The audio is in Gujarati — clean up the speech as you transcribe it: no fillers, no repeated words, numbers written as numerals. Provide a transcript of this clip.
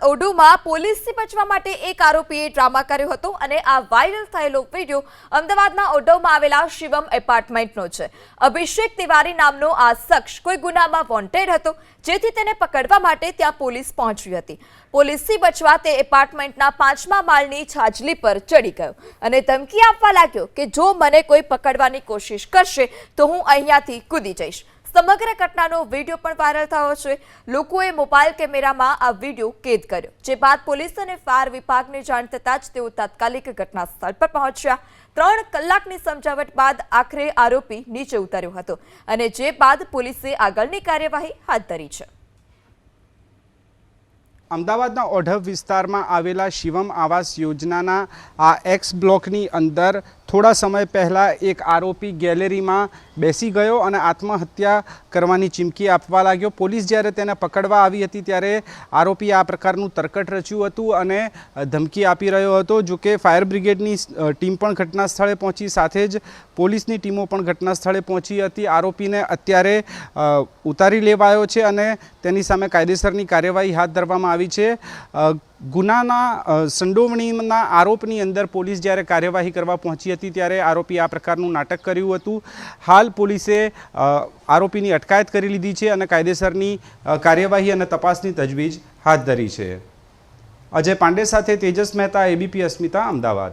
ઓઢવમાં પોલીસથી બચવા માટે એક આરોપીએ ડ્રામા કર્યો હતો અને આ વાયરલ થયેલો વિડિયો અમદાવાદના ઓઢવમાં આવેલા શિવમ એપાર્ટમેન્ટનો છે। અભિષેક તિવારી નામનો આ શખ્સ કોઈ ગુનામાં વોન્ટેડ હતો, જેથી તેને પકડવા માટે ત્યાં પોલીસ પહોંચી હતી। પોલીસથી બચવા તે એપાર્ટમેન્ટના 5મા માળની છાજલી પર ચડી ગયો અને ધમકી આપવા લાગ્યો કે જો મને કોઈ પકડવાની કોશિશ કરશે તો હું અહીંયાથી કૂદી જઈશ। સમગ્ર ઘટનાનો વિડિયો પણ વાયરલ થયો છે। લોકોએ મોબાઈલ કેમેરામાં આ વિડિયો કેદ કર્યો, જે બાદ પોલીસ અને ફાયર વિભાગને જાણ થતાં જ તેઓ તાત્કાલિક ઘટના સ્થળ પર પહોંચ્યા। 3 કલાકની સમજાવટ બાદ આખરે આરોપી નીચે ઉતર્યો હતો અને જે બાદ પોલીસે આગળની કાર્યવાહી હાથ ધરી છે। અમદાવાદના ઓઢવ વિસ્તારમાં આવેલા શિવમ આવાસ યોજનાના આ એક્સ બ્લોકની અંદર થોડા સમય પહેલાં એક આરોપી ગેલેરીમાં બેસી ગયો અને આત્મહત્યા કરવાની ચીમકી આપવા લાગ્યો। પોલીસ જ્યારે તેને પકડવા આવી હતી ત્યારે આરોપીએ આ પ્રકારનું તરકટ રચ્યું હતું અને ધમકી આપી રહ્યો હતો। જો કે ફાયર બ્રિગેડની ટીમ પણ ઘટના સ્થળે પહોંચી, સાથે જ પોલીસની ટીમો પણ ઘટના સ્થળે પહોંચી હતી। આરોપીને અત્યારે ઉતારી લેવાયો છે અને તેની સામે કાયદેસરની કાર્યવાહી હાથ ધરવામાં આવી છે। ગુનાના સંડોવણીના આરોપની અંદર પોલીસ જ્યારે કાર્યવાહી કરવા પહોંચી હતી ત્યારે આરોપીએ આ પ્રકારનું નાટક કર્યું હતું। હાલ પોલીસે આરોપીની અટકાયત કરી લીધી છે અને કાયદેસરની કાર્યવાહી અને તપાસની તજવીજ હાથ ધરી છે। અજય પાંડે સાથે તેજસ મહેતા, ABP અસ્મિતા, અમદાવાદ।